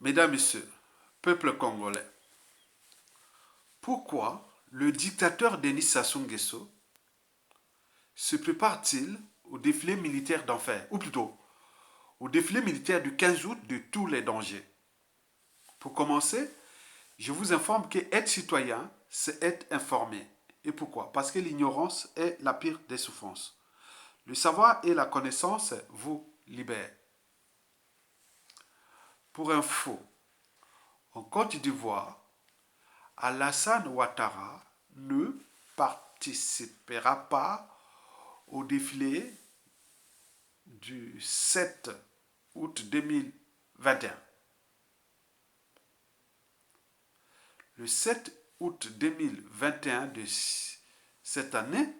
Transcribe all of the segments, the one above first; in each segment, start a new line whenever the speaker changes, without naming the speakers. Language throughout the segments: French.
Mesdames, Messieurs, peuple congolais, pourquoi le dictateur Denis Sassou Nguesso se prépare-t-il au défilé militaire d'enfer, ou plutôt au défilé militaire du 15 août de tous les dangers? Pour commencer, je vous informe que être citoyen, c'est être informé. Et pourquoi? Parce que l'ignorance est la pire des souffrances. Le savoir et la connaissance vous libèrent. Pour info, en Côte d'Ivoire, Alassane Ouattara ne participera pas au défilé du 7 août 2021. Le 7 août 2021 de cette année,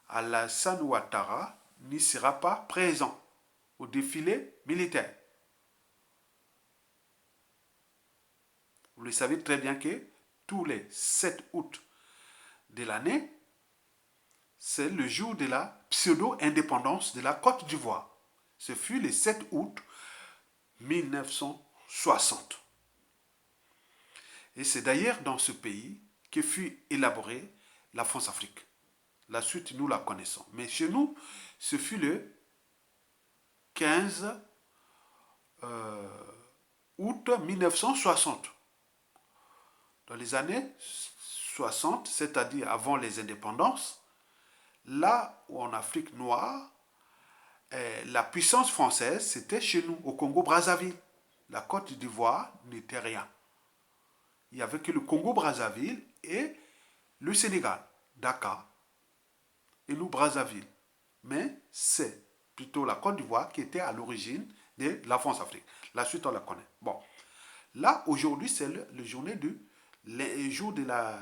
Alassane Ouattara n'y sera pas présent au défilé militaire. Vous le savez très bien que tous les 7 août de l'année, c'est le jour de la pseudo-indépendance de la Côte d'Ivoire. Ce fut le 7 août 1960. Et c'est d'ailleurs dans ce pays que fut élaborée la France-Afrique. La suite, nous la connaissons. Mais chez nous, ce fut le 15 août 1960. Dans les années 60, c'est-à-dire avant les indépendances, là où en Afrique noire, la puissance française, c'était chez nous, au Congo-Brazzaville. La Côte d'Ivoire n'était rien. Il n'y avait que le Congo-Brazzaville et le Sénégal, Dakar, et nous, Brazzaville. Mais c'est plutôt la Côte d'Ivoire qui était à l'origine de la France-Afrique. La suite, on la connaît. Bon, là, aujourd'hui, c'est le jour de la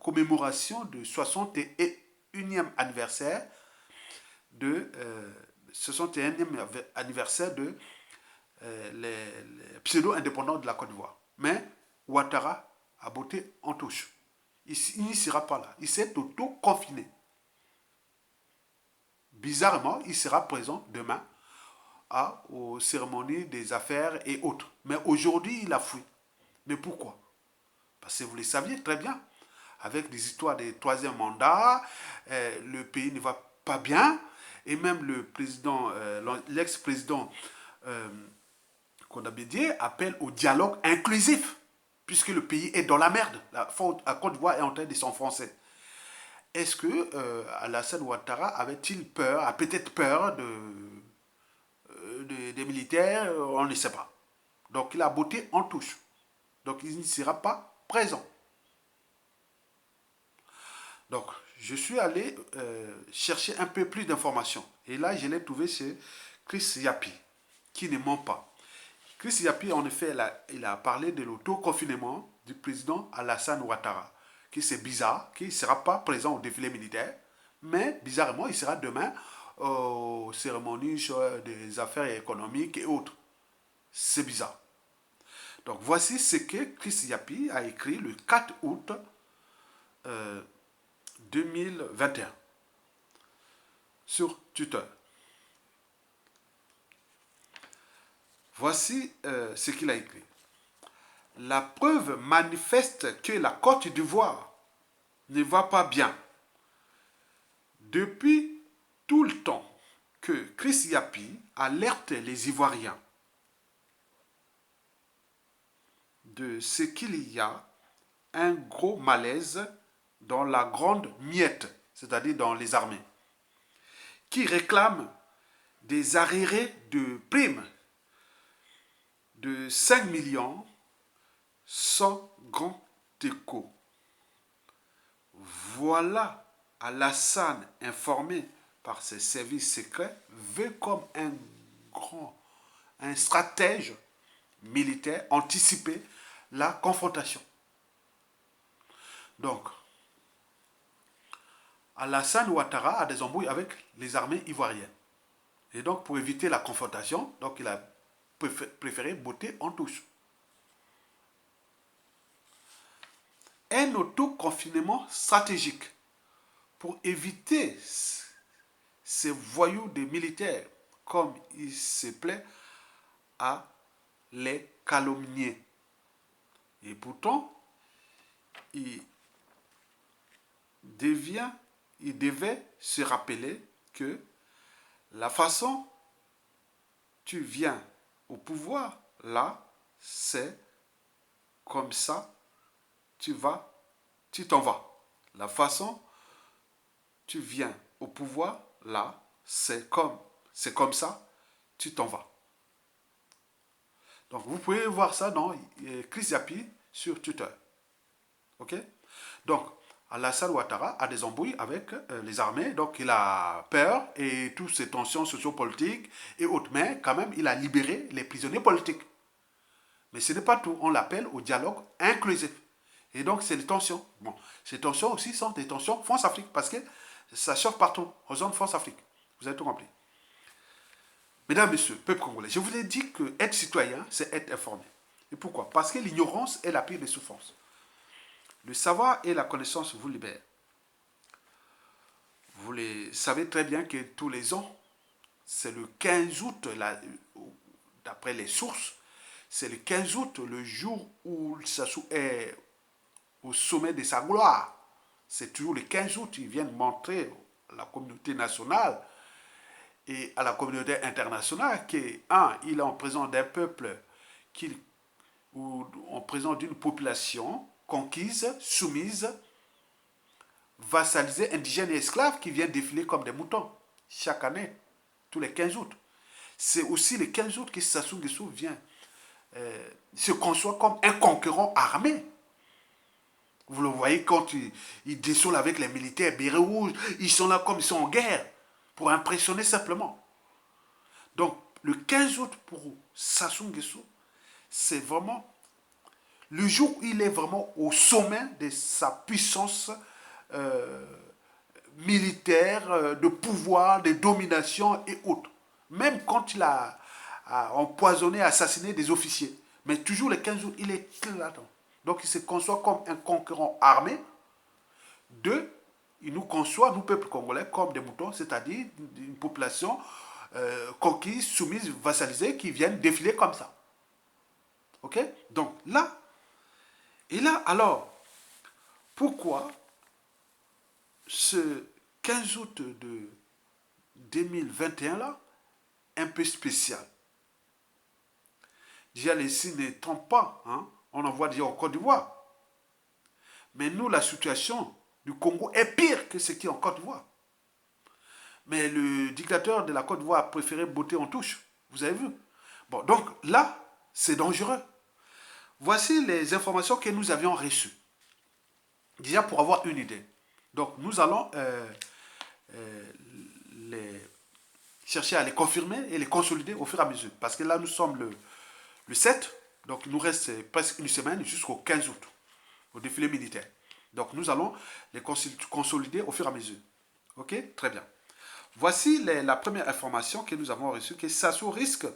commémoration du 61e anniversaire de 61e anniversaire de les pseudo-indépendants de la Côte d'Ivoire. Mais Ouattara a botté en touche. Il n'y sera pas là. Il s'est auto-confiné. Bizarrement, il sera présent demain aux cérémonies des affaires et autres. Mais aujourd'hui, il a fui. Mais pourquoi? Parce que vous le saviez très bien. Avec des histoires de troisième mandat, le pays ne va pas bien. Et même le président, l'ex-président Konabédié appelle au dialogue inclusif, puisque le pays est dans la merde. La Côte d'Ivoire est en train de s'enfoncer. Est-ce que Alassane Ouattara avait-il peur, a peut-être peur des militaires? On ne sait pas. Donc il a botté en touche. Donc il ne sera pas présent. Donc je suis allé chercher un peu plus d'informations. Et là, je l'ai trouvé chez Chris Yapi, qui ne ment pas. Chris Yapi, en effet, il a parlé de l'auto-confinement du président Alassane Ouattara, qui c'est bizarre, qui ne sera pas présent au défilé militaire, mais bizarrement, il sera demain aux cérémonies des affaires économiques et autres. C'est bizarre. Donc voici ce que Chris Yapi a écrit le 4 août 2021 sur Twitter. Voici ce qu'il a écrit. La preuve manifeste que la Côte d'Ivoire ne va pas bien. Depuis tout le temps que Chris Yapi alerte les Ivoiriens de ce qu'il y a un gros malaise dans la grande miette, c'est-à-dire dans les armées, qui réclament des arriérés de primes de 5 millions sans grand écho. Voilà Alassane, informé par ses services secrets, veut comme un stratège militaire anticiper la confrontation. Donc, Alassane Ouattara a des embrouilles avec les armées ivoiriennes. Et donc, pour éviter la confrontation, donc il a préféré botter en touche. Un autoconfinement stratégique pour éviter ces voyous des militaires, comme il se plaît à les calomnier. Et pourtant, il devait se rappeler que la façon tu viens au pouvoir, là, c'est comme ça, tu t'en vas. La façon tu viens au pouvoir, là, c'est comme ça, tu t'en vas. Donc, vous pouvez voir ça dans Chris Yapi sur Twitter. OK? Donc, Alassane Ouattara a des embrouilles avec les armées, donc il a peur et toutes ces tensions sociopolitiques et autres. Mais quand même, il a libéré les prisonniers politiques. Mais ce n'est pas tout. On l'appelle au dialogue inclusif. Et donc, c'est les tensions. Bon, ces tensions aussi sont des tensions France-Afrique parce que ça chauffe partout, aux zones France-Afrique. Vous avez tout compris. Mesdames, Messieurs, peuple congolais, je vous ai dit que être citoyen, c'est être informé. Et pourquoi? Parce que l'ignorance est la pire des souffrances. Le savoir et la connaissance vous libèrent. Vous les savez très bien que tous les ans, c'est le 15 août, d'après les sources, c'est le 15 août, le jour où Sassou est au sommet de sa gloire. C'est toujours le 15 août, ils viennent montrer à la communauté nationale et à la communauté internationale qu'il est en présence d'un peuple ou en présence d'une population conquise, soumise, vassalisée, indigène et esclave qui vient défiler comme des moutons chaque année, tous les 15 août. C'est aussi le 15 août que Sassou Nguesso vient se conçoit comme un conquérant armé. Vous le voyez quand il descend avec les militaires bérets rouges, ils sont là comme ils sont en guerre, pour impressionner simplement. Donc, le 15 août pour Sassou Nguesso, c'est vraiment le jour où il est vraiment au sommet de sa puissance euh, militaire, de pouvoir, de domination et autres. Même quand il a empoisonné, assassiné des officiers. Mais toujours le 15 août, il est là-dedans. Donc il se conçoit comme un conquérant armé. Deux, il nous conçoit, nous, peuple congolais, comme des moutons, c'est-à-dire une population conquise, soumise, vassalisée, qui viennent défiler comme ça. OK? Donc là, et là, alors, pourquoi ce 15 août de 2021 là, un peu spécial? Déjà, les signes ne trompent pas. Hein? On en voit déjà en Côte d'Ivoire. Mais nous, la situation du Congo est pire que ce qui est en Côte d'Ivoire. Mais le dictateur de la Côte d'Ivoire a préféré botter en touche. Vous avez vu? Bon, donc là, c'est dangereux. Voici les informations que nous avions reçues. Déjà pour avoir une idée. Donc nous allons les chercher à les confirmer et les consolider au fur et à mesure. Parce que là, nous sommes le 7, donc il nous reste presque une semaine jusqu'au 15 août, au défilé militaire. Donc nous allons les consolider au fur et à mesure. Ok? Très bien. Voici la première information que nous avons reçue, que Sassou risque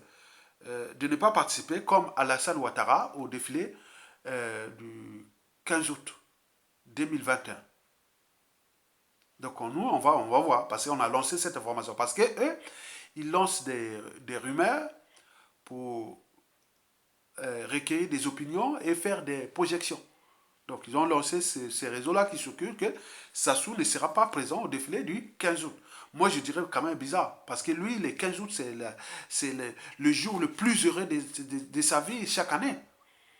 de ne pas participer, comme Alassane Ouattara, au défilé du 15 août 2021. Donc nous, on va voir, parce qu'on a lancé cette information. Parce qu'eux, ils lancent des rumeurs pour recueillir des opinions et faire des projections. Donc ils ont lancé ces réseaux-là qui s'occupent que Sassou ne sera pas présent au défilé du 15 août. Moi, je dirais quand même bizarre, parce que lui, le 15 août, c'est le jour le plus heureux de sa vie chaque année.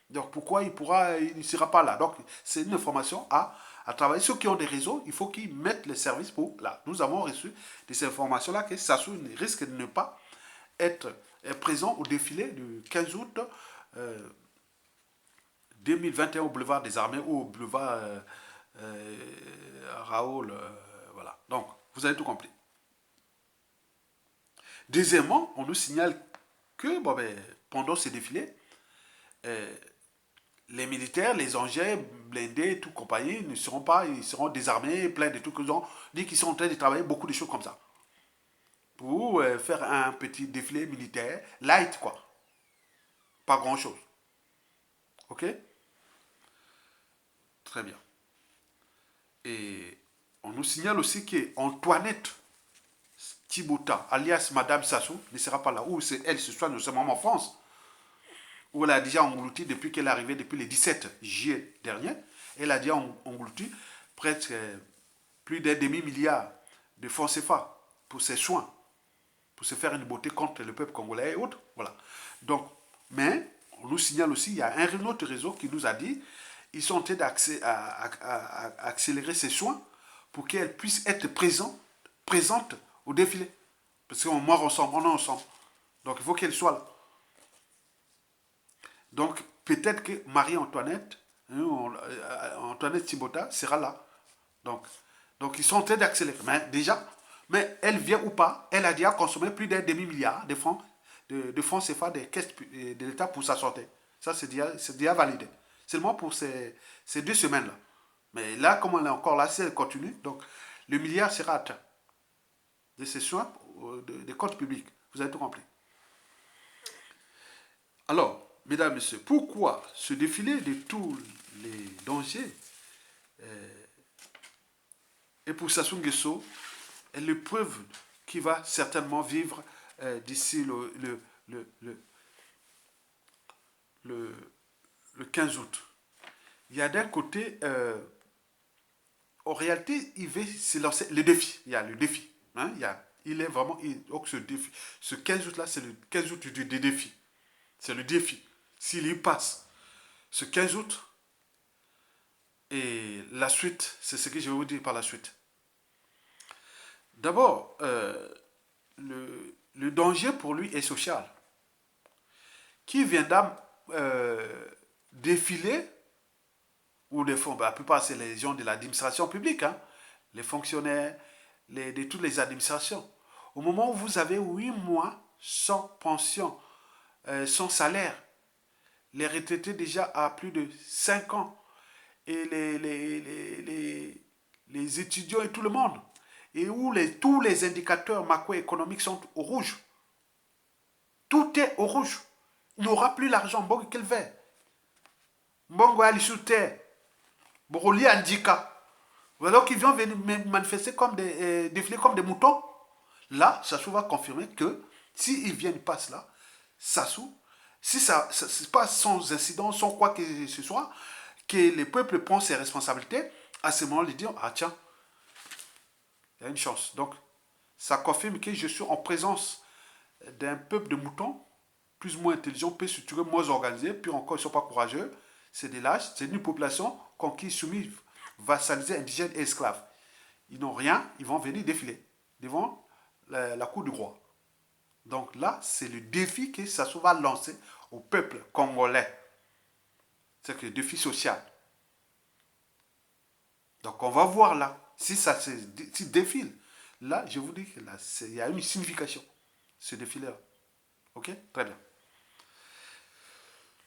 Donc pourquoi il ne sera pas là? Donc c'est une information à travailler. Ceux qui ont des réseaux, il faut qu'ils mettent les services pour là. Nous avons reçu des informations-là que Sassou risque de ne pas être présent au défilé du 15 août 2021 au boulevard des Armées ou au boulevard Raoul. Voilà. Donc, vous avez tout compris. Deuxièmement, on nous signale que pendant ces défilés, les militaires, les engins blindés, tout compagnie, ne seront pas, ils seront désarmés, plein de trucs. Ils ont dit qu'ils sont en train de travailler beaucoup de choses comme ça. Pour faire un petit défilé militaire, light quoi. Pas grand chose. Ok? Très bien. Et on nous signale aussi qu'Antoinette Thibauta, alias Madame Sassou, ne sera pas là. Ou c'est elle, ce soit nous sommes en France. où elle a déjà englouti, depuis qu'elle est arrivée, depuis le 17 juillet dernier, elle a déjà englouti presque plus d'un demi-milliard de francs CFA pour ses soins, pour se faire une beauté contre le peuple congolais et autres. Voilà. Donc, mais on nous signale aussi, il y a un autre réseau qui nous a dit, ils sont en train d'accélérer ces soins pour qu'elle puisse être présente au défilé. Parce qu'on meurt ensemble, on est ensemble. Donc il faut qu'elle soit là. Donc peut-être que Marie-Antoinette, Antoinette Thibota sera là. Donc ils sont en train d'accélérer. Mais elle vient ou pas, elle a déjà consommé plus d'un demi-milliard de francs, de francs CFA des caisses de l'État pour sa santé. Ça, c'est déjà validé. Seulement pour ces 2 semaines-là. Mais là, comme elle est encore là, si elle continue, donc le milliard sera atteint de ces soins des comptes publics. Vous avez tout compris. Alors, mesdames et messieurs, pourquoi ce défilé de tous les dangers et pour Sassou Nguesso est l'épreuve qui va certainement vivre d'ici le 15 août. Il y a d'un côté, en réalité, il veut se lancer le défi. Il y a le défi. Hein, il est vraiment, donc ce défi. Ce 15 août-là, c'est le 15 août du défi. C'est le défi. S'il y passe ce 15 août, et la suite, c'est ce que je vais vous dire par la suite. D'abord, le danger pour lui est social. Qui viendra défiler, ou les fonds, la plupart c'est les gens de l'administration publique, hein, les fonctionnaires de toutes les administrations. Au moment où vous avez 8 mois sans pension, sans salaire, les retraités déjà à plus de 5 ans, et les étudiants et tout le monde, et où tous les indicateurs macroéconomiques sont au rouge. Tout est au rouge. Il n'aura plus l'argent. Bon, quel fait? Bon, aller sur terre. Bon, lié handicap. Alors qu'ils viennent venir manifester comme défiler comme des moutons. Là, Sassou va confirmer que s'ils viennent, ils passent là, Sassou, si ça se passe sans incident, sans quoi que ce soit, que le peuple prend ses responsabilités, à ce moment, ils disent, ah tiens, il y a une chance. Donc, ça confirme que je suis en présence d'un peuple de moutons, plus ou moins intelligent, plus structuré, moins organisé, puis encore, ils ne sont pas courageux. C'est des lâches, c'est une population conquise, soumise, vassalisée, indigène et esclave. Ils n'ont rien, ils vont venir défiler devant la cour du roi. Donc là, c'est le défi que Sassou va lancer au peuple congolais. C'est le défi social. Donc on va voir là, si ça se défile, là, je vous dis qu'il y a une signification, ce défilé-là. Ok? Très bien.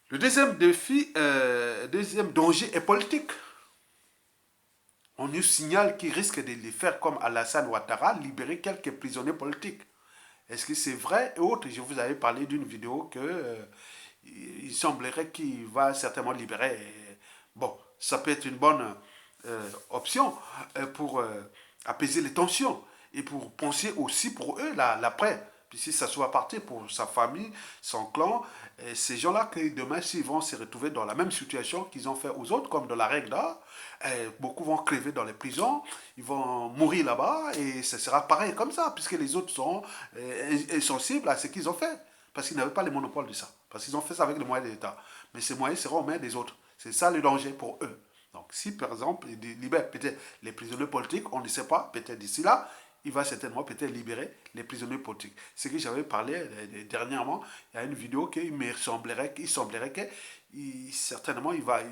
Le deuxième défi, deuxième danger est politique. On nous signale qu'il risque de les faire comme Alassane Ouattara, libérer quelques prisonniers politiques. Est-ce que c'est vrai et autres? Je vous avais parlé d'une vidéo que il semblerait qu'il va certainement libérer. Bon, ça peut être une bonne option pour apaiser les tensions et pour penser aussi pour eux l'après. Puis si ça soit parti pour sa famille, son clan, ces gens-là, que demain, s'ils vont se retrouver dans la même situation qu'ils ont fait aux autres, comme dans la règle d'or, beaucoup vont crever dans les prisons, ils vont mourir là-bas, et ce sera pareil comme ça, puisque les autres seront insensibles à ce qu'ils ont fait, parce qu'ils n'avaient pas le monopole de ça, parce qu'ils ont fait ça avec les moyens de l'État. Mais ces moyens seront aux mains des autres. C'est ça le danger pour eux. Donc si par exemple, ils libèrent peut-être les prisonniers politiques, on ne sait pas, peut-être d'ici là, il va certainement peut-être libérer les prisonniers politiques. Ce que j'avais parlé dernièrement, il y a une vidéo qu'il me semblerait que certainement il va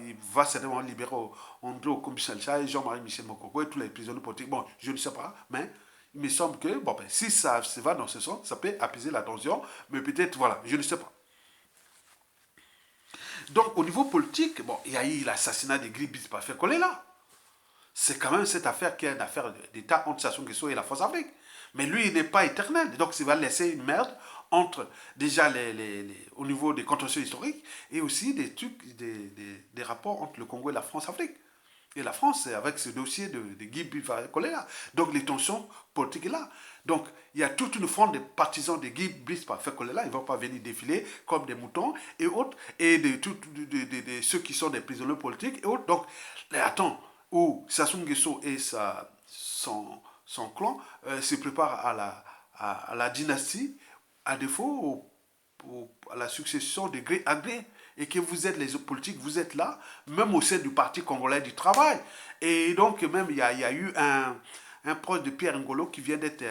certainement libérer André Okoumbisalcha et Jean-Marie Michel Mokoko et tous les prisonniers politiques. Bon, je ne sais pas, mais il me semble que bon, ben, si ça se va dans ce sens, ça peut apaiser la tension, mais peut-être, voilà, je ne sais pas. Donc, au niveau politique, bon, il y a eu l'assassinat de Gribis Parfait Collé là. C'est quand même cette affaire qui est une affaire d'État entre Sassou Nguesso et la Force Afrique. Mais lui, il n'est pas éternel. Donc, il va laisser une merde entre, déjà, au niveau des contentieux historiques et aussi des trucs, des rapports entre le Congo et la France-Afrique. Et la France, c'est avec ce dossier de Guy Biffy-Kolela. Donc les tensions politiques là. Donc il y a toute une fronde de partisans de Guy Biffy-Kolela. Ils ne vont pas venir défiler comme des moutons et autres. Et de ceux qui sont des prisonniers politiques et autres. Donc, attends, où Sassou Nguesso et son clan se préparent à la dynastie, à défaut à la succession de gré à gré, et que vous êtes les politiques, vous êtes là, même au sein du Parti congolais du travail. Et donc, même, il y a eu un proche de Pierre Ngolo qui vient d'être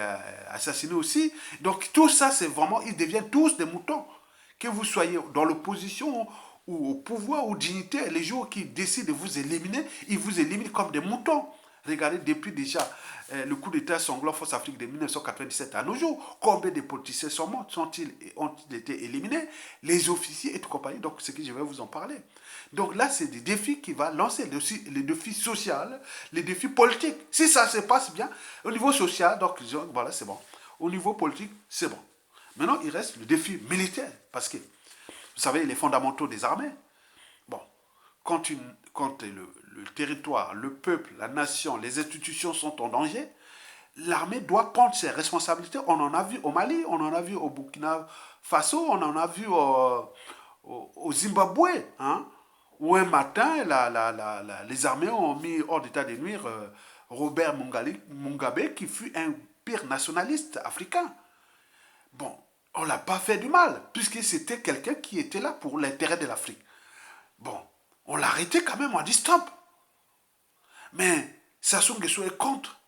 assassiné aussi. Donc, tout ça, c'est vraiment, ils deviennent tous des moutons. Que vous soyez dans l'opposition ou au pouvoir ou dignité, les jours qui décident de vous éliminer, ils vous éliminent comme des moutons. Regardez, depuis déjà le coup d'État sanglant Force Afrique de 1997 à nos jours, combien de politiciens sont morts, ont-ils été éliminés, les officiers et tout compagnie. Donc, c'est que je vais vous en parler. Donc là, c'est des défis qui vont lancer, les défis sociaux, les défis politiques. Si ça se passe bien, au niveau social, donc voilà, c'est bon. Au niveau politique, c'est bon. Maintenant, il reste le défi militaire, parce que, vous savez, les fondamentaux des armées, bon, quand le territoire, le peuple, la nation, les institutions sont en danger, l'armée doit prendre ses responsabilités. On en a vu au Mali, on en a vu au Burkina Faso, on en a vu au Zimbabwe, hein, où un matin, les armées ont mis hors d'état de nuire Robert Mugabe, qui fut un pire nationaliste africain. Bon, on ne l'a pas fait du mal, puisque c'était quelqu'un qui était là pour l'intérêt de l'Afrique. Bon, on l'a arrêté quand même, on dit stop. Mais Sassou Nguesso est contre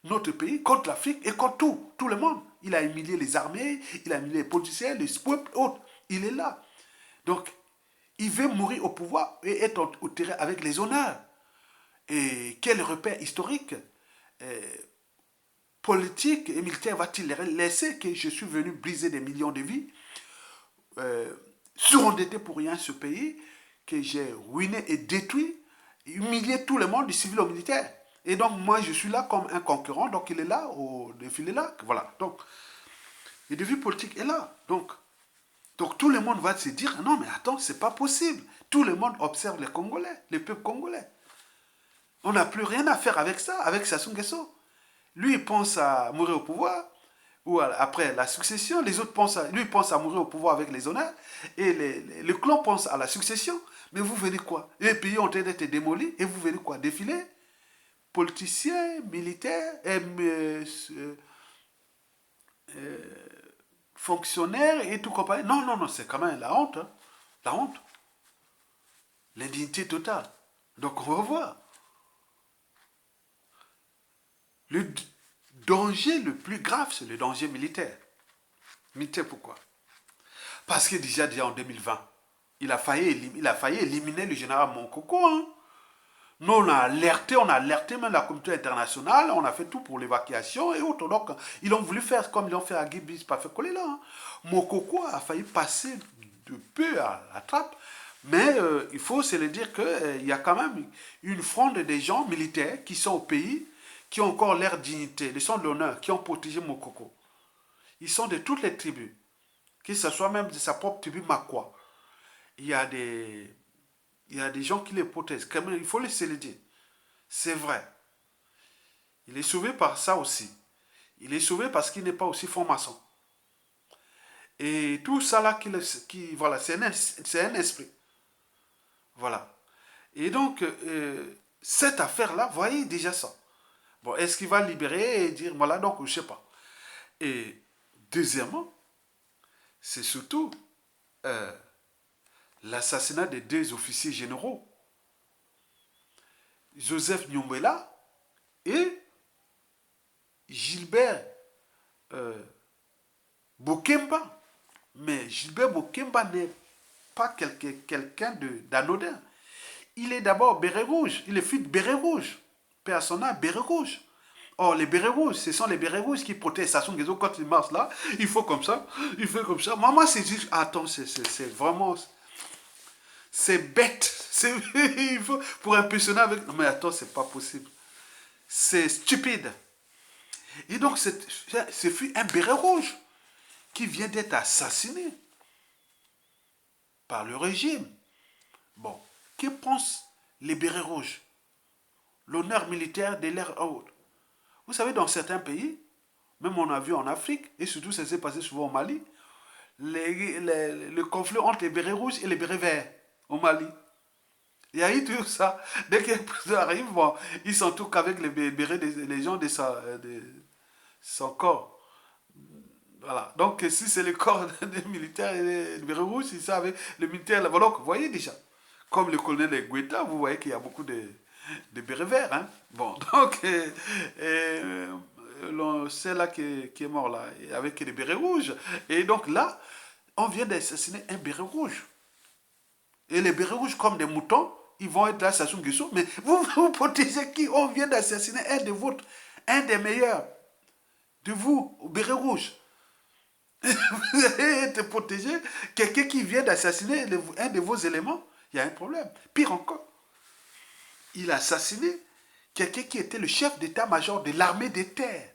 notre pays, contre l'Afrique et contre tout le monde. Il a humilié les armées, il a humilié les politiciens, les peuples, autres. Il est là. Donc, il veut mourir au pouvoir et être au terrain avec les honneurs. Et quel repère historique, politique et militaire va-t-il laisser que je suis venu briser des millions de vies, surendetté pour rien ce pays, que j'ai ruiné et détruit, humilié tout le monde, du civil au militaire. Et donc, moi, je suis là comme un concurrent, donc il est là, au défilé là, voilà. Donc, le défi politique est là. Donc, tout le monde va se dire, non, mais attends, c'est pas possible. Tout le monde observe les Congolais, les peuples congolais. On n'a plus rien à faire avec ça, avec Sassou Nguesso. Lui, il pense à mourir au pouvoir, ou après la succession. Les autres lui pense à mourir au pouvoir avec les honneurs, et le clan pense à la succession. Mais vous venez quoi? Les pays ont été démolis, et vous venez quoi? Défiler? Politiciens, militaires, fonctionnaires et tout compagnie. Non, non, non, c'est quand même la honte. Hein. La honte. L'indignité totale. Donc on va voir. Le danger le plus grave, c'est le danger militaire. Militaire pourquoi? Parce que déjà en 2020, il a failli éliminer le général Monkoko. Hein. Nous, on a alerté même la communauté internationale, on a fait tout pour l'évacuation et autres. Donc, ils ont voulu faire comme ils ont fait à Guibis, pas fait coller là. Hein. Monkoko a failli passer de peu à la trappe. Mais il faut se le dire qu'il y a quand même une fronde des gens militaires qui sont au pays, qui ont encore leur dignité, ils sont de l'honneur, qui ont protégé Mokoko. Ils sont de toutes les tribus, que ce soit même de sa propre tribu Makwa. Il y a des, il y a des gens qui les protègent. Quand même, il faut se le dire. C'est vrai. Il est sauvé par ça aussi. Il est sauvé parce qu'il n'est pas aussi franc-maçon. Et tout ça là, voilà, c'est un esprit. Voilà. Et donc, cette affaire-là, voyez déjà ça. Bon, est-ce qu'il va libérer et dire, voilà, donc, je ne sais pas. Et deuxièmement, c'est surtout l'assassinat des deux officiers généraux, Joseph Nyombela et Gilbert Bokemba. Mais Gilbert Bokemba n'est pas quelqu'un d'anodin. Il est d'abord béret rouge. Il est fils de béret rouge. Père son âme, béret rouge. Or, les bérets rouges, ce sont les bérets rouges qui protègent Sassou Nguesso quand il marche là. Il faut comme ça, il fait comme ça. Maman s'est dit, attends, c'est vraiment... C'est bête. Il faut, pour impressionner avec... Non mais attends, c'est pas possible. C'est stupide. Et donc, ce fut un béret rouge qui vient d'être assassiné par le régime. Bon, que pensent les bérets rouges? l'honneur militaire de leur hôte. Vous savez, dans certains pays, même on a vu en Afrique, et surtout ça s'est passé souvent au Mali, le conflit entre les bérets rouges et les bérets verts au Mali. Il y a eu tout ça. Dès qu'ils arrivent, bon, ils sont tous qu'avec les bérets des gens de son corps. Voilà. Donc, si c'est le corps des militaires et les bérets rouges, c'est ça avec les militaires là. Donc, vous voyez déjà. Comme le colonel Guetta, vous voyez qu'il y a beaucoup de bérets verts. Hein. Bon, donc, c'est là qui est mort là, avec les bérets rouges. Et donc là, on vient d'assassiner un béret rouge. Et les bérets rouges, comme des moutons, ils vont être là, Sassou Nguesso. Mais vous protégez qui? On vient d'assassiner un de vôtres, un des meilleurs de vous, au béret rouge. Vous allez être protégé. Quelqu'un qui vient d'assassiner un de vos éléments, il y a un problème. Pire encore, il a assassiné quelqu'un qui était le chef d'état-major de l'armée des terres.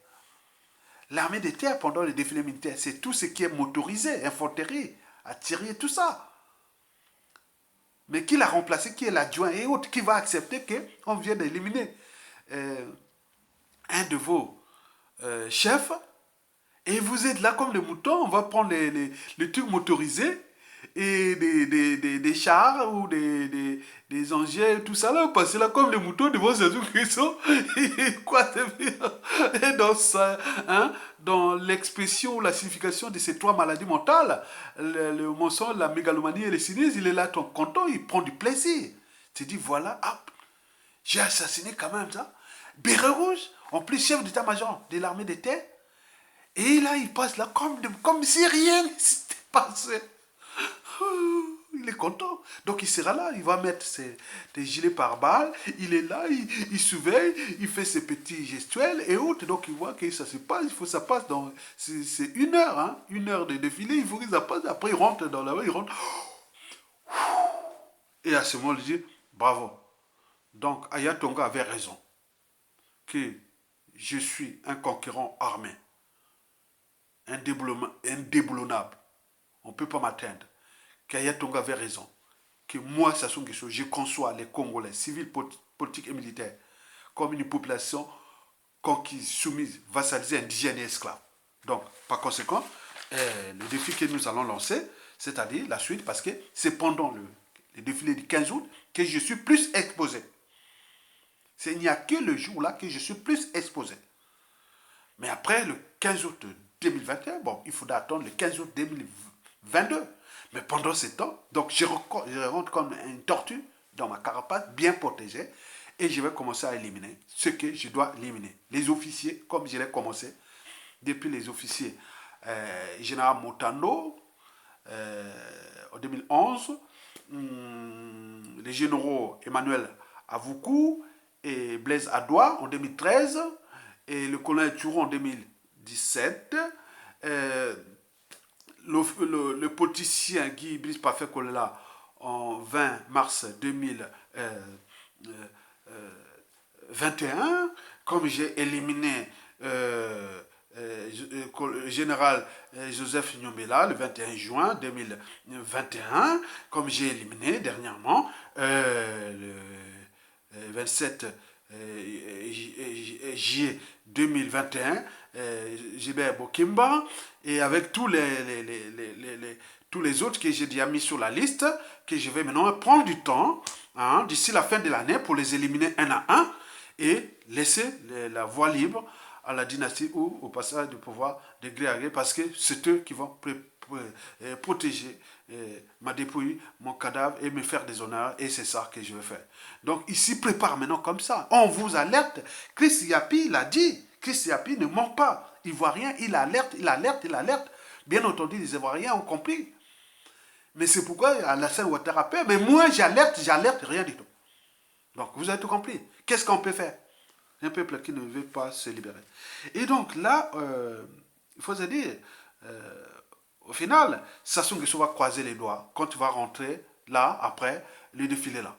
L'armée des terres, pendant le défilé militaire, c'est tout ce qui est motorisé, infanterie, artillerie, tout ça. Mais qui l'a remplacé, qui est l'adjoint et autres, qui va accepter qu'on vient d'éliminer un de vos chefs, et vous êtes là comme les moutons, on va prendre les trucs motorisés, et des chars ou des engins, tout ça là, passer là comme les moutons devant ces trucs qui sont, quoi, et dans ça, hein, dans l'expression ou la signification de ces trois maladies mentales, le mensonge, la mégalomanie et le cynisme, il est là content, il prend du plaisir. Tu dis, voilà, hop, j'ai assassiné quand même ça. Béret rouge, en plus chef d'état-major de l'armée de terre, et là, il passe là comme si rien ne s'était passé. Il est content. Donc il sera là, il va mettre des gilets pare-balles, il est là, il surveille, il fait ses petits gestuels et autres. Donc il voit que ça se passe, il faut que ça passe dans... C'est une heure, hein, une heure de défilé, il faut que ça passe. Après il rentre dans la rue, il rentre. Et à ce moment, il dit, bravo. Donc Aya Tonga avait raison, que je suis un conquérant armé, indéboulonnable. On ne peut pas m'atteindre. Qu'Aya Tonga avait raison. Que moi, Sassou Nguesso, je conçois les Congolais, civils, politiques et militaires, comme une population conquise, soumise, vassalisée, indigène et esclave. Donc, par conséquent, le défi que nous allons lancer, c'est-à-dire la suite, parce que c'est pendant le défilé du 15 août que je suis plus exposé. Il n'y a que le jour-là que je suis plus exposé. Mais après le 15 août 2021, bon, il faudra attendre le 15 août 2022. Mais pendant ce temps, donc je rentre comme une tortue dans ma carapace, bien protégée, et je vais commencer à éliminer ce que je dois éliminer. Les officiers, comme je l'ai commencé, depuis les officiers général Motando en 2011, les généraux Emmanuel Avoukou et Blaise Adoua en 2013, et le colonel Tourou en 2017, le politicien Guy Brice Parfait Kolela en 20 mars 2021, comme j'ai éliminé le général Joseph Nyombela le 21 juin 2021, comme j'ai éliminé dernièrement le 27 juillet 2021, Gilbert Bokimba, et avec tous les autres que j'ai déjà mis sur la liste, que je vais maintenant prendre du temps, hein, d'ici la fin de l'année, pour les éliminer un à un, et laisser la voie libre à la dynastie ou au passage du pouvoir de gré à gré, parce que c'est eux qui vont protéger ma dépouille, mon cadavre et me faire des honneurs, et c'est ça que je vais faire. Donc ici, prépare maintenant comme ça. On vous alerte. Chris Yapi l'a dit. Chris Yapi ne ment pas. Il voit rien, il alerte, il alerte, il alerte. Bien entendu, les Ivoiriens ont compris. Mais c'est pourquoi Alassane Ouattara a peur. Mais moi, j'alerte, rien du tout. Donc, vous avez tout compris. Qu'est-ce qu'on peut faire? Un peuple qui ne veut pas se libérer. Et donc là, il faut se dire, au final, Sassou Nguesso va croiser les doigts quand tu vas rentrer là, après le défilé là.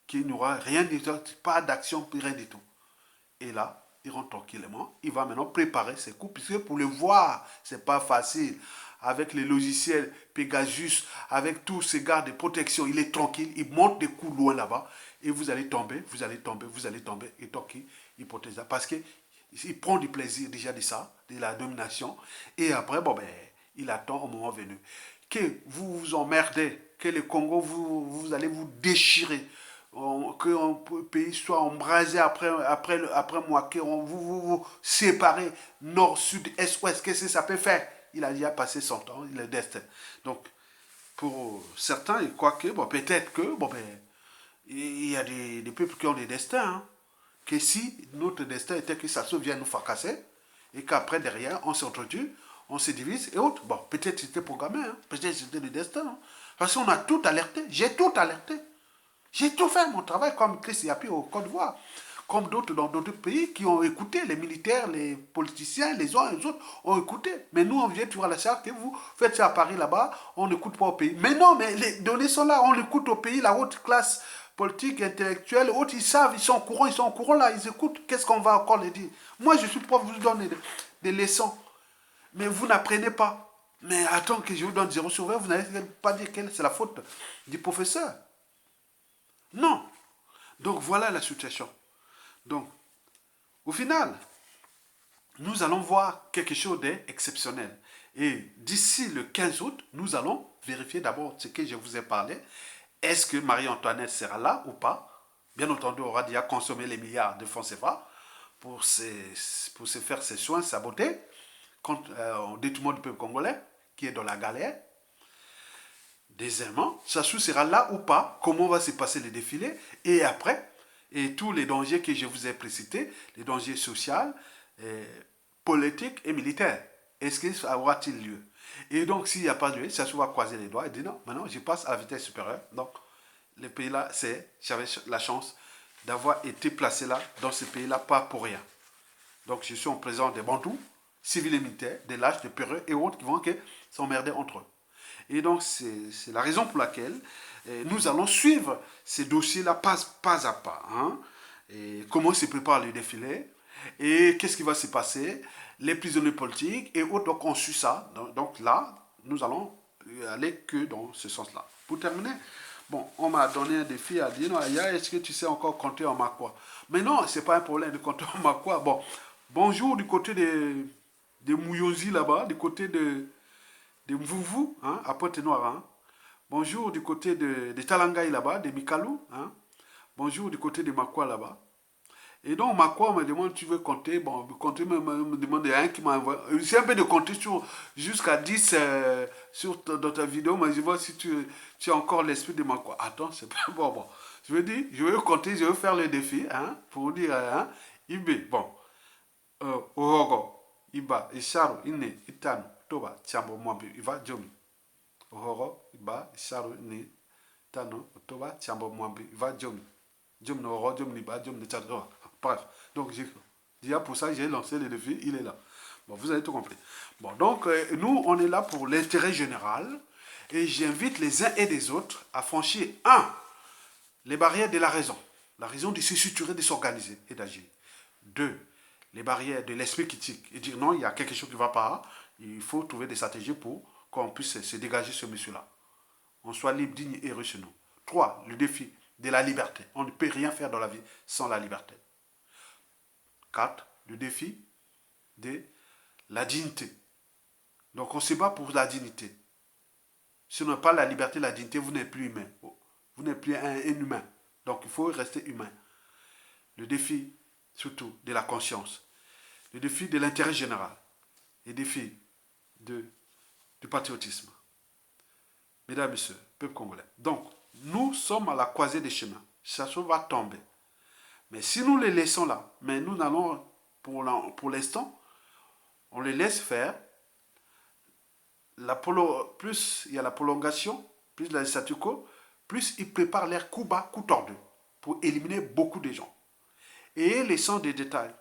Qu'il n'y aura rien du tout, pas d'action, rien du tout. Et là, il rentre tranquillement. Il va maintenant préparer ses coups, puisque pour le voir, c'est pas facile. avec les logiciels Pegasus, avec tous ces gardes de protection, il est tranquille, il monte des coups loin là-bas, et vous allez tomber, vous allez tomber, vous allez tomber, et donc il protège ça. Parce qu'il prend du plaisir déjà de ça, de la domination, et après, bon ben, il attend au moment venu. Que vous vous emmerdez, que le Congo, vous allez vous déchirer, que le pays soit embrasé après moi, que vous séparez nord, sud, est, ouest, qu'est-ce que ça peut faire? Il a déjà passé son temps, il est destin. Donc, pour certains, ils croient que, bon, peut-être que, bon, ben, il y a des peuples qui ont des destins, hein. Que si notre destin était que ça se vienne nous fracasser, et qu'après, derrière, on s'entretue, on se divise, et autres. Bon, peut-être c'était programmé, hein. Peut-être c'était le destin. Hein. Parce qu'on a tout alerté, j'ai tout alerté. J'ai tout fait mon travail comme Chris Yapi au Côte d'Ivoire, comme d'autres dans d'autres pays qui ont écouté, les militaires, les politiciens, les uns et les autres ont écouté. Mais nous, on vient toujours à la charge que vous faites ça à Paris là-bas, on n'écoute pas au pays. Mais non, mais les données sont là, on écoute au pays, la haute classe politique, intellectuelle, autres, ils savent, ils sont au courant là, ils écoutent, qu'est-ce qu'on va encore les dire? Moi, je suis prof, vous donner des leçons, mais vous n'apprenez pas. Mais attends que je vous donne 0 sur 20, vous n'allez pas dire que c'est la faute du professeur. Non. Donc voilà la situation. Donc, au final, nous allons voir quelque chose d'exceptionnel. Et d'ici le 15 août, nous allons vérifier d'abord ce que je vous ai parlé. Est-ce que Marie-Antoinette sera là ou pas? Bien entendu, on aura déjà consommé les milliards de francs CFA pour se faire ses soins, sa beauté, au détriment du peuple congolais qui est dans la galère. Deuxièmement, Sassou sera là ou pas, comment va se passer le défilé, et après, et tous les dangers que je vous ai précités, les dangers sociaux, politiques et militaires. Est-ce que ça aura-t-il lieu? Et donc, s'il n'y a pas de lieu, Sassou va croiser les doigts et dire non, maintenant je passe à la vitesse supérieure. Donc, le pays-là, j'avais la chance d'avoir été placé là, dans ce pays-là, pas pour rien. Donc, je suis en présence des Bantous, civils et militaires, des lâches, des peureux et autres qui vont s'emmerder entre eux. Et donc, c'est la raison pour laquelle nous allons suivre ces dossiers-là pas à pas. Hein. Et comment se prépare le défilé et qu'est-ce qui va se passer, les prisonniers politiques et autres. Donc, on suit ça. Donc là, nous allons aller que dans ce sens-là. Pour terminer, bon, on m'a donné un défi à dire, non, Aya, est-ce que tu sais encore compter en Makwa? Mais non, ce n'est pas un problème de compter en Makwa. Bon, bonjour du côté de Mouyonzi là-bas, du côté de Mvouvou, hein, à Pointe-Noire. Hein. Bonjour du côté de Talangaï là-bas, de Mikalou. Hein. Bonjour du côté de Makwa là-bas. Et donc, Makwa me demande, tu veux compter? Bon, compter me demande, il y a un qui m'a envoyé. J'essaie un peu de compter jusqu'à 10 dans ta vidéo, mais je vois si tu as encore l'esprit de Makwa. Attends, c'est pas bon. Je veux dire, je vais compter, je vais faire le défi, hein, pour dire, hein, Ibe, bon, Orogo, Iba, Isharu, Ine, Itano, Toba, Tiambo, Mwambi, Iva, Jomi. Orogo, Iba, Isharu, Ine, Itano, Toba, Tiambo, Mwambi, Iva, Jomi. Jomi, Orogo, Jomi, Iba, Jomi, Itano. Bref, donc déjà pour ça, j'ai lancé le défi, il est là. Bon, vous avez tout compris. Bon, donc, nous, on est là pour l'intérêt général et j'invite les uns et les autres à franchir, les barrières de la raison de se structurer, de s'organiser et d'agir. 2, les barrières de l'esprit critique et dire non, il y a quelque chose qui ne va pas, il faut trouver des stratégies pour qu'on puisse se dégager ce monsieur-là. On soit libre, digne et heureux chez nous. 3, le défi de la liberté. On ne peut rien faire dans la vie sans la liberté. 4, le défi de la dignité. Donc on se bat pour la dignité. Si on n'a pas la liberté, la dignité, vous n'êtes plus humain. Vous n'êtes plus un humain. Donc il faut rester humain. Le défi, surtout, de la conscience. Le défi de l'intérêt général. Le défi du patriotisme. Mesdames et messieurs, peuple congolais. Donc, nous sommes à la croisée des chemins. Ça va tomber. Mais si nous les laissons là, mais nous allons, pour l'instant, on les laisse faire. Plus il y a la prolongation, plus il y a le statu quo, plus ils préparent leur coup bas, coup tordu, pour éliminer beaucoup de gens. Et laissant des détails.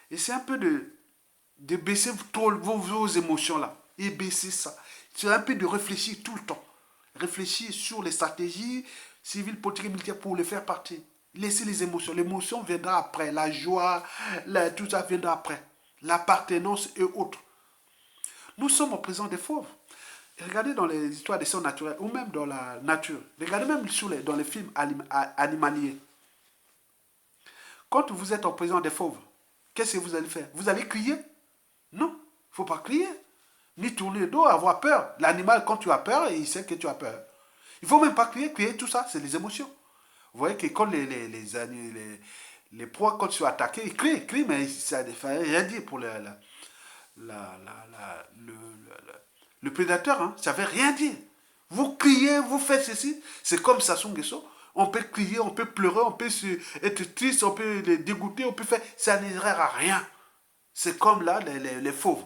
Et c'est un peu de baisser vos émotions là. Et baisser ça. C'est un peu de réfléchir tout le temps. Réfléchir sur les stratégies civiles, politiques et militaires pour les faire partir. Laissez les émotions. L'émotion viendra après. La joie, tout ça viendra après. L'appartenance et autres. Nous sommes en présence des fauves. Et regardez dans les histoires des sciences naturelles, ou même dans la nature. Regardez même dans les films animaliers. Quand vous êtes en présence des fauves, qu'est-ce que vous allez faire? Vous allez crier? Non, il ne faut pas crier. Ni tourner le dos, avoir peur. L'animal, quand tu as peur, il sait que tu as peur. Il ne faut même pas crier. Crier, tout ça, c'est les émotions. Vous voyez que quand les proies, quand ils sont attaqués, ils crient, mais ça ne fait rien dire pour le prédateur. Hein, ça ne veut rien dire. Vous criez, vous faites ceci. C'est comme Sassou Nguesso. On peut crier, on peut pleurer, on peut être triste, on peut les dégoûter, on peut faire. Ça ne sert à rien. C'est comme là, les fauves.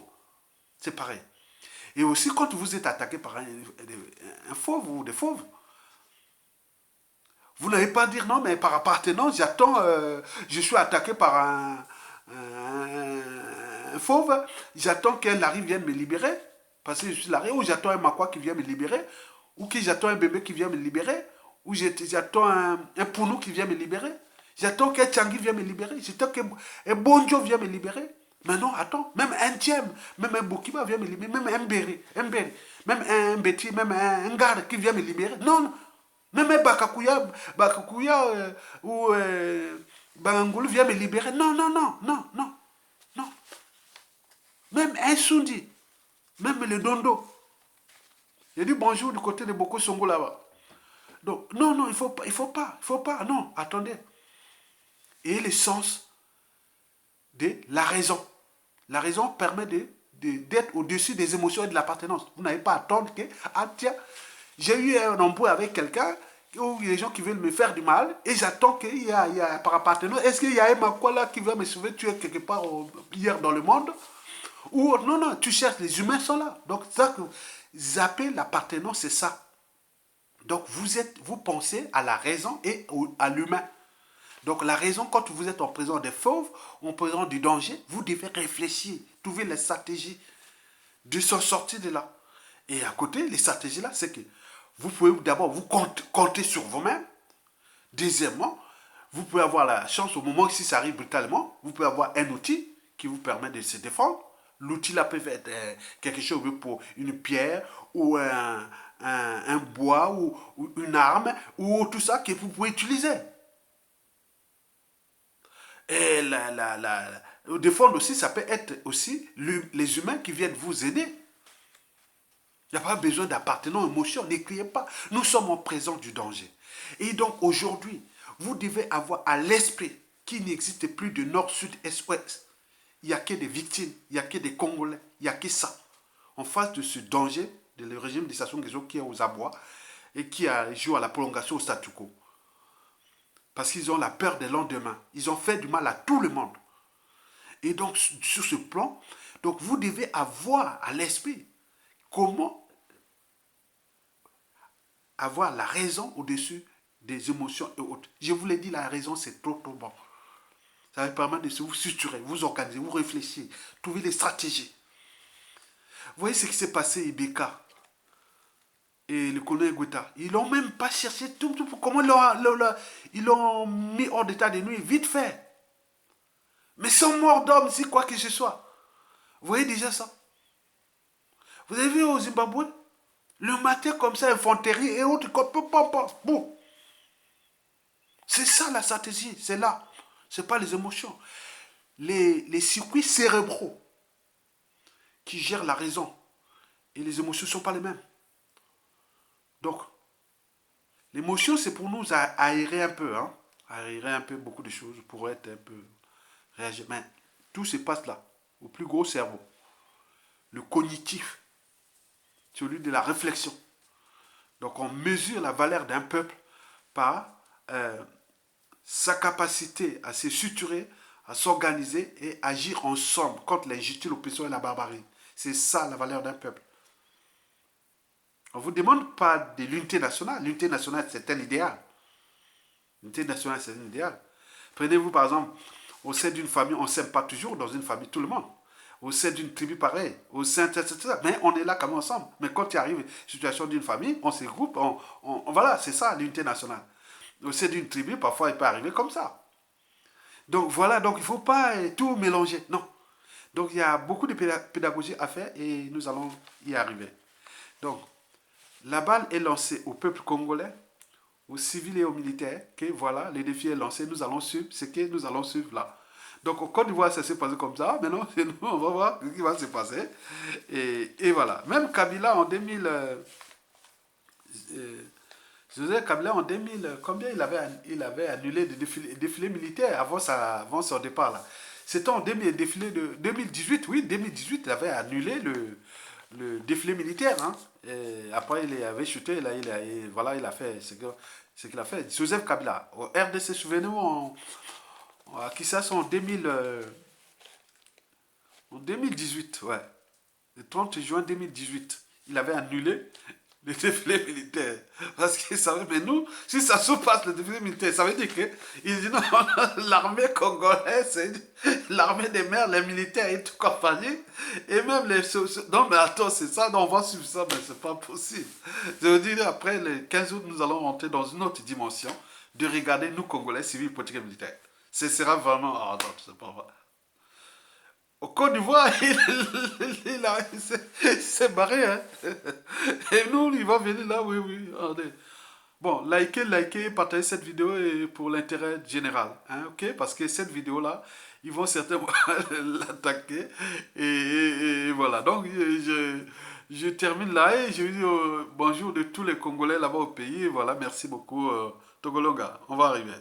C'est pareil. Et aussi, quand vous êtes attaqué par un fauve ou des fauves, vous n'allez pas dire non, mais par appartenance, j'attends, je suis attaqué par un fauve, j'attends qu'elle arrive, vienne me libérer, parce que je suis là, ou j'attends un maquois qui vient me libérer, ou que j'attends un bébé qui vient me libérer, ou j'attends un pounou qui vient me libérer, j'attends qu'un tchangui vienne me libérer, j'attends qu'un bonjo vienne me libérer. Mais non, attends, même un Tiem, même un Bokiba vient me libérer, même un Béri, même un Béti, même un garde qui vient me libérer. Non, non. Même un Bakakuya ou Bangangoulou vient me libérer. Non, non, non, non, non, non. Même un Sundi, même le Dondo. J'ai dit bonjour du côté de Boko Songo là-bas. Donc, non, non, il faut pas, non, attendez. Et le sens de la raison. La raison permet d'être au-dessus des émotions et de l'appartenance. Vous n'avez pas à attendre que, ah tiens, j'ai eu un embrouille avec quelqu'un, ou il y a des gens qui veulent me faire du mal, et j'attends qu'il y a par appartenance, est-ce qu'il y a un Makwa là qui va me sauver, tuer quelque part hier dans le monde? Ou non, non, tu cherches, les humains sont là. Donc ça que zapper l'appartenance, c'est ça. Donc vous pensez à la raison et à l'humain. Donc la raison, quand vous êtes en présence des fauves, en présence du danger, vous devez réfléchir, trouver les stratégies de s'en sortir de là. Et à côté, les stratégies là, c'est que vous pouvez d'abord vous compter sur vous-même. Deuxièmement, vous pouvez avoir la chance au moment où si ça arrive brutalement, vous pouvez avoir un outil qui vous permet de se défendre. L'outil là peut être quelque chose pour une pierre ou un bois ou une arme ou tout ça que vous pouvez utiliser. Et défendre aussi, ça peut être aussi les humains qui viennent vous aider. Il n'y a pas besoin d'appartenance, émotion, n'écriez pas. Nous sommes en présence du danger. Et donc aujourd'hui, vous devez avoir à l'esprit qu'il n'existe plus de nord, sud, est, ouest. Il n'y a que des victimes, il n'y a que des Congolais, il n'y a que ça. En face de ce danger, de le régime de Sassou Nguesso qui est aux abois et qui joue à la prolongation au statu quo. Parce qu'ils ont la peur des lendemains. Ils ont fait du mal à tout le monde. Et donc, sur ce plan, donc vous devez avoir à l'esprit comment avoir la raison au-dessus des émotions et autres. Je vous l'ai dit, la raison, c'est trop bon. Ça vous permet de vous structurer, vous organiser, vous réfléchir, trouver des stratégies. Vous voyez ce qui s'est passé, Ibeka et le colonel Guetta. Ils n'ont même pas cherché tout. Comment ils l'ont mis hors d'état de nuit, vite fait. Mais sans mort d'homme, si quoi que ce soit. Vous voyez déjà ça. Vous avez vu au Zimbabwe, le matin comme ça, infanterie et autres, boum. C'est ça la stratégie, c'est là. C'est pas les émotions. Les circuits cérébraux qui gèrent la raison et les émotions ne sont pas les mêmes. Donc, l'émotion, c'est pour nous aérer un peu, hein, aérer un peu beaucoup de choses pour être un peu réagir. Mais tout se passe là, au plus gros cerveau. Le cognitif, celui de la réflexion. Donc, on mesure la valeur d'un peuple par sa capacité à se structurer, à s'organiser et agir ensemble contre l'injustice, l'oppression et la barbarie. C'est ça la valeur d'un peuple. On ne vous demande pas de l'unité nationale. L'unité nationale, c'est un idéal. L'unité nationale, c'est un idéal. Prenez-vous, par exemple, au sein d'une famille, on ne s'aime pas toujours dans une famille, tout le monde. Au sein d'une tribu, pareil. Au sein, etc. Mais on est là quand même ensemble. Mais quand il arrive une situation d'une famille, on se groupe, voilà, c'est ça l'unité nationale. Au sein d'une tribu, parfois, il peut arriver comme ça. Donc voilà, donc il ne faut pas tout mélanger. Non. Donc il y a beaucoup de pédagogie à faire et nous allons y arriver. Donc la balle est lancée au peuple congolais, aux civils et aux militaires, que voilà, le défi est lancé, nous allons suivre ce que nous allons suivre là. Donc au Côte d'Ivoire, ça s'est passé comme ça. Maintenant, nous, on va voir ce qui va se passer. Et voilà. Même Kabila en 2000, Joseph Kabila en 2000, combien il avait annulé des défilés militaires avant son départ là. C'était en 2000, défilé de 2018, oui, 2018, il avait annulé le défilé militaire. Hein. Et après, il avait chuté, là, voilà, il a fait ce qu'il a fait. Joseph Kabila, au RDC, souvenez-vous, à Kinshasa en 2018, ouais. Le 30 juin 2018, il avait annulé le défilé militaire. Parce qu'il savait, mais nous, si ça surpasse le défilé militaire, ça veut dire que il dit non, l'armée congolaise, c'est l'armée des mers, les militaires et tout compagnie. Et même les. Non, mais attends, c'est ça, non, on va suivre ça, mais c'est pas possible. Je veux dire, après le 15 août, nous allons rentrer dans une autre dimension de regarder nous, Congolais, civils, politiques et militaires. Ce sera vraiment. Ah non, c'est pas vrai. Au Côte d'Ivoire, il s'est barré. Hein. Et nous, il va venir là, oui, oui. Attendez. Bon, likez, partagez cette vidéo pour l'intérêt général. Hein, ok? Parce que cette vidéo-là, ils vont certainement l'attaquer. Et voilà. Donc, je termine là et je dis bonjour de tous les Congolais là-bas au pays. Et voilà, merci beaucoup, Togolonga. On va arriver.